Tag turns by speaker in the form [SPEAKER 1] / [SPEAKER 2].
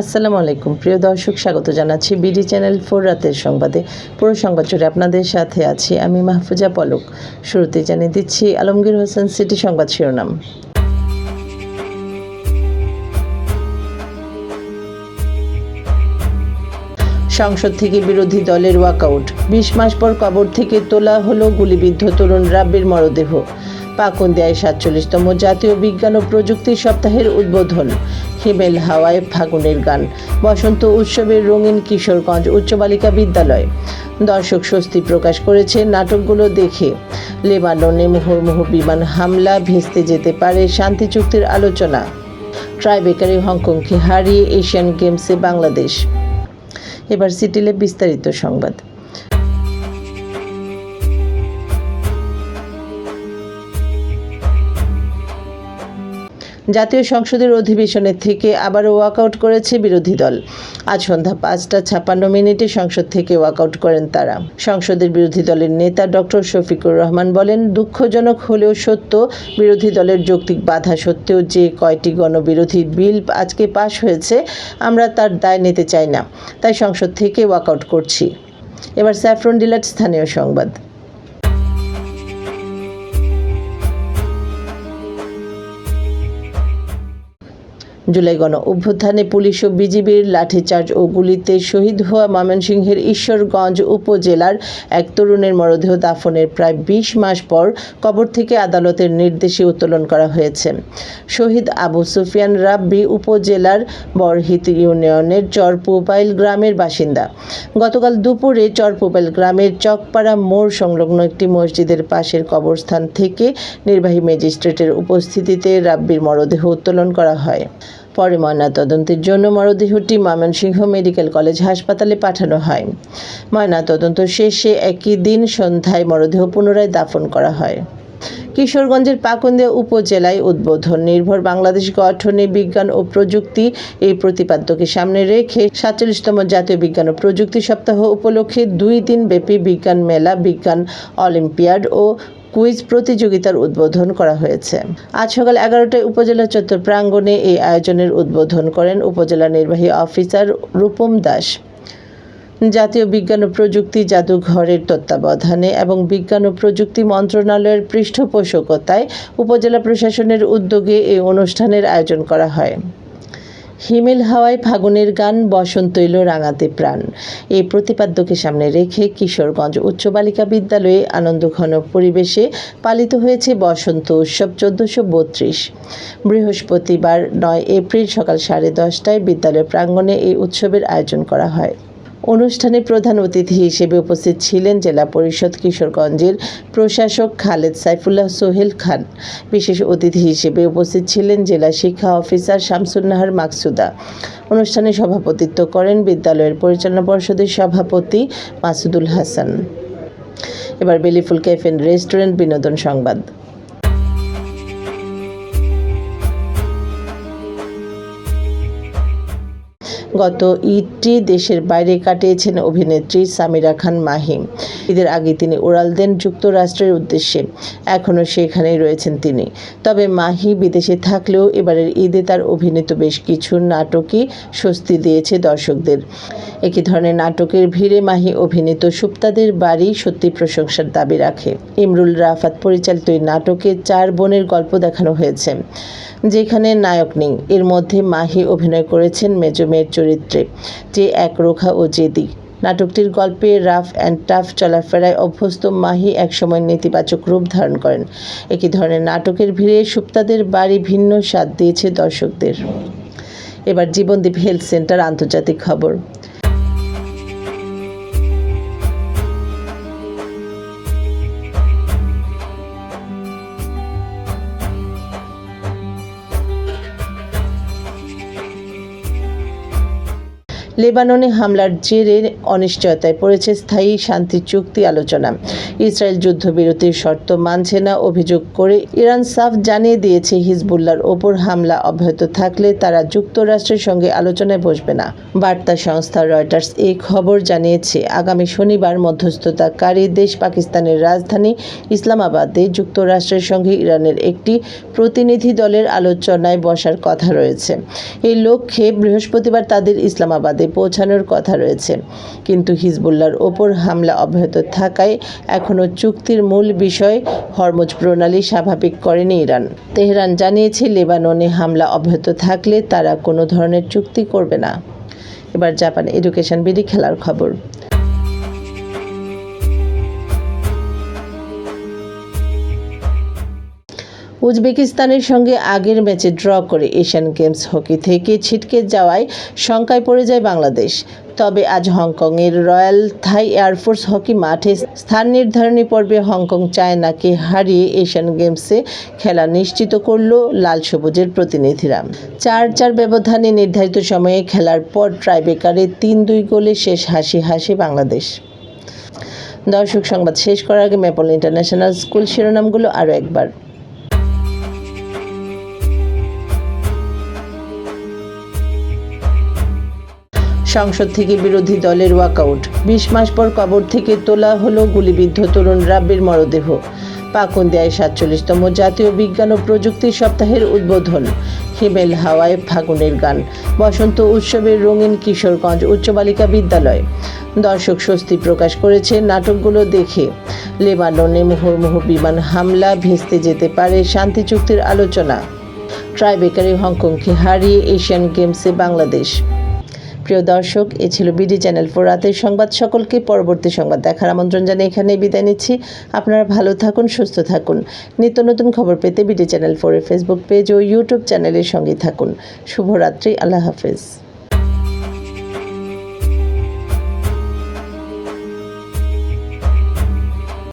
[SPEAKER 1] আসসালামু আলাইকুম প্রিয় দর্শক, স্বাগত জানাচ্ছি বিডি চ্যানেল 4 রাতের সংবাদে। পুরো সংবাদ জুড়ে আপনাদের সাথে আছি আমি মাহফুজা পলক। শুরুতে জানিয়ে দিচ্ছি আলমগীর হোসেন সিটি সংবাদ শিরোনাম। সংসদ থেকে বিরোধী দলের ওয়াকআউট। 20 মাস পর কবর থেকে তোলা হলো গুলিবিদ্ধ তরুণ রাব্বির মরদেহ। পাকুন্দিয়ায় 47তম জাতীয় বিজ্ঞান ও প্রযুক্তি সপ্তাহের উদ্বোধন। হিমেল হাওয়ায় ফাগুনের গান। বসন্ত উৎসবের রঙিন কিশোরগঞ্জ উচ্চ বালিকা বিদ্যালয়। দর্শক স্বস্তি প্রকাশ করেছে নাটকগুলো দেখে। লেবাননে মুহুর্মুহু বিমান হামলা, ভেস্তে যেতে পারে শান্তি চুক্তির আলোচনা। ট্রাইবেকারে হংকংকে হারিয়ে এশিয়ান গেমসে বাংলাদেশ। এবার সিটিলে বিস্তারিত সংবাদ। জাতীয় সংসদের অধিবেশনের থেকে আবারও ওয়াকআউট করেছে বিরোধী দল। আজ সন্ধ্যা 5:56 সংসদ থেকে ওয়াকআউট করেন তারা। সংসদের বিরোধী দলের নেতা ডক্টর শফিকুর রহমান বলেন, দুঃখজনক হলেও সত্য, বিরোধী দলের যৌক্তিক বাধা সত্ত্বেও যে কয়টি গণবিরোধী বিল আজকে পাশ হয়েছে, আমরা তার দায় নিতে চাই না, তাই সংসদ থেকে ওয়াকআউট করছি। এবার স্যাফরন ডিলার স্থানীয় সংবাদ। জুলাই গণ অভ্যুত্থানে পুলিশ ও বিজিবির লাঠিচার্জ ও গুলিতে শহীদ হওয়া ময়মনসিংহের ঈশ্বরগঞ্জ উপজেলার এক তরুণের মরদেহ দাফনের প্রায় 20 মাস পর কবর থেকে আদালতের নির্দেশে উত্তোলন করা হয়েছে। শহীদ আবু সুফিয়ান রাব্বি উপজেলার বরহিত ইউনিয়নের চরপুপাইল গ্রামের বাসিন্দা। গতকাল দুপুরে চরপুপাইল গ্রামের চকপাড়া মোড় সংলগ্ন একটি মসজিদের পাশের কবরস্থান থেকে নির্বাহী ম্যাজিস্ট্রেটের উপস্থিতিতে রাব্বির মরদেহ উত্তোলন করা হয়। পরে ময়নাতদন্তের জন্য মরদেহটি ময়মনসিংহ মেডিকেল কলেজ হাসপাতালে পাঠানো হয়। ময়নাতদন্ত শেষে একই দিন সন্ধ্যায় মরদেহ পুনরায় দাফন করা হয়। কিশোরগঞ্জের পাকুন্দিয়া উপজেলায় উদ্বোধন নির্ভর বাংলাদেশ গঠনে বিজ্ঞান ও প্রযুক্তি এই প্রতিপাদ্যকে সামনে রেখে 47তম জাতীয় বিজ্ঞান ও প্রযুক্তি সপ্তাহ উপলক্ষে 2 দিন ব্যাপী বিজ্ঞান মেলা, বিজ্ঞান অলিম্পিয়াড ও কুইজ প্রতিযোগিতার উদ্বোধন করা হয়েছে। আজ সকাল 11টায় উপজেলা চত্বর প্রাঙ্গণে এই আয়োজনের উদ্বোধন করেন উপজেলা নির্বাহী অফিসার রূপম দাস। জাতীয় বিজ্ঞান ও প্রযুক্তি জাদুঘরের তত্ত্বাবধানে এবং বিজ্ঞান ও প্রযুক্তি মন্ত্রণালয়ের পৃষ্ঠপোষকতায় উপজেলা প্রশাসনের উদ্যোগে এই অনুষ্ঠানের আয়োজন করা হয়। হিমেল হাওয়ায় ফাগুনের গান, বসন্ত এলো রাঙাতে প্রাণ এই প্রতিপাদ্যকে সামনে রেখে কিশোরগঞ্জ উচ্চ বালিকা বিদ্যালয়ে আনন্দঘন পরিবেশে পালিত হয়েছে বসন্ত উৎসব 1432। বৃহস্পতিবার 9 এপ্রিল সকাল 10:30টায় বিদ্যালয় প্রাঙ্গণে এই উৎসবের আয়োজন করা হয়। অনুষ্ঠানে প্রধান অতিথি হিসেবে উপস্থিত ছিলেন জেলা পরিষদ কিশোরগঞ্জের প্রশাসক খালেদ সাইফুল্লাহ সোহেল খান। বিশেষ অতিথি হিসেবে উপস্থিত ছিলেন জেলা শিক্ষা অফিসার শামসুন নাহার মাকসুদা। অনুষ্ঠানে সভাপতিত্ব করেন বিদ্যালয়ের পরিচালনা পর্ষদের সভাপতি মাসুদুল হাসান। এবার বেলিফুল ক্যাফে এন্ড রেস্টুরেন্ট বিনোদন সংবাদ। গত ঈদটি দেশের বাইরে কাটিয়েছেন অভিনেত্রী সামিরা খান মাহি। ঈদের আগে তিনি উড়াল দেন যুক্তরাষ্ট্রের উদ্দেশ্যে। এখনও সেখানেই রয়েছেন তিনি। তবে মাহি বিদেশে থাকলেও এবারের ঈদে তার অভিনীত বেশ কিছু নাটকই স্বস্তি দিয়েছে দর্শকদের। একই ধরনের নাটকের ভিড়ে মাহি অভিনীত সুপ্তাদের বাড়ি সত্যি প্রশংসার দাবি রাখে। ইমরুল রাফাত পরিচালিত এই নাটকে 4 বোনের গল্প দেখানো হয়েছে, যেখানে নায়ক নেই। এর মধ্যে মাহি অভিনয় করেছেন মেজো মেয়ের চরিত্রে, যে একরোখা ও জেদি। নাটকটির গল্পে রাফ অ্যান্ড টাফ চলাফেরায় অভ্যস্ত মাহি একসময় নেতিবাচক রূপ ধারণ করেন। একই ধরনের নাটকের ভিড়ে সুপ্তাদের বাড়ি ভিন্ন স্বাদ দিয়েছে দর্শকদের। এবার জীবনদীপ হেলথ সেন্টার আন্তর্জাতিক খবর। লেবাননে হামলার জেরে অনিশ্চয়তায় পড়েছে স্থায়ী শান্তি চুক্তি আলোচনা। ইসরায়েল যুদ্ধবিরতির শর্ত মানছে না অভিযোগ করে ইরান সাফ জানিয়ে দিয়েছে হিজবুল্লাহর ওপর হামলা অব্যাহত থাকলে তারা যুক্তরাষ্ট্রের সঙ্গে আলোচনায় বসবে না। বার্তা সংস্থা রয়টার্স এই খবর জানিয়েছে, আগামী শনিবার মধ্যস্থতাকারী দেশ পাকিস্তানের রাজধানী ইসলামাবাদে যুক্তরাষ্ট্রের সঙ্গে ইরানের একটি প্রতিনিধি দলের আলোচনায় বসার কথা রয়েছে। এই লক্ষ্যে বৃহস্পতিবার তাদের ইসলামাবাদে পৌঁছানোর কথা রয়েছে। কিন্তু হিজবুল্লাহর ওপর হামলা অব্যাহত থাকায় এখনও চুক্তির মূল বিষয় হরমুজ প্রণালী স্বাভাবিক করেনি ইরান। তেহরান জানিয়েছে, লেবাননে হামলা অব্যাহত থাকলে তারা কোনো ধরনের চুক্তি করবে না। এবার জাপান এডুকেশন বিডি খেলার খবর। উজবেকিস্তানের সঙ্গে আগের ম্যাচে ড্র করে এশিয়ান গেমস হকি থেকে ছিটকে যাওয়ায় শঙ্কায় পড়ে যায় বাংলাদেশ। তবে আজ হংকংয়ের রয়্যাল থাই এয়ারফোর্স হকি মাঠে স্থান নির্ধারণী পর্বে হংকং চায়নাকে হারিয়ে এশিয়ান গেমসে খেলা নিশ্চিত করল লাল সবুজের প্রতিনিধিরা। 4-4 ব্যবধানে নির্ধারিত সময়ে খেলার পর ট্রাইব্রেকারে 3-2 গোলে শেষ হাসি বাংলাদেশ। দর্শক, সংবাদ শেষ করার আগে ম্যাপল ইন্টারন্যাশনাল স্কুল শিরোনামগুলো আরও একবার। সংসদ থেকে বিরোধী দলের ওয়াকআউট। 20 মাস পর কবর থেকে তোলা হলো গুলিবিদ্ধ তরুণ রাব্বির মরদেহ। পাকুন্দিয়ায় 47তম জাতীয় বিজ্ঞান ও প্রযুক্তি সপ্তাহের উদ্বোধন। হিমেল হাওয়ায় ফাগুনের গান। বসন্ত উৎসবের রঙিন কিশোরগঞ্জ উচ্চ বালিকা বিদ্যালয়। দর্শক স্বস্তি প্রকাশ করেছে নাটকগুলো দেখে। লেবাননে মুহুর্মুহু বিমান হামলা, ভেস্তে যেতে পারে শান্তি চুক্তির আলোচনা। ট্রাইব্রেকারে হংকংকে হারিয়ে এশিয়ান গেমসে বাংলাদেশ। প্রিয় দর্শক, এ ছিল বিডি চ্যানেল 4 রাতের সংবাদ। সকলকে পরবর্তী সংবাদ দেখার আমন্ত্রণ জানিয়ে এখানেই বিদায় নিচ্ছি। আপনারা ভালো থাকুন, সুস্থ থাকুন। নিত্য নতুন খবর পেতে বিডি চ্যানেল 4 এর ফেসবুক পেজ ও ইউটিউব চ্যানেলের সঙ্গেই থাকুন। শুভরাত্রি। আল্লাহ হাফেজ।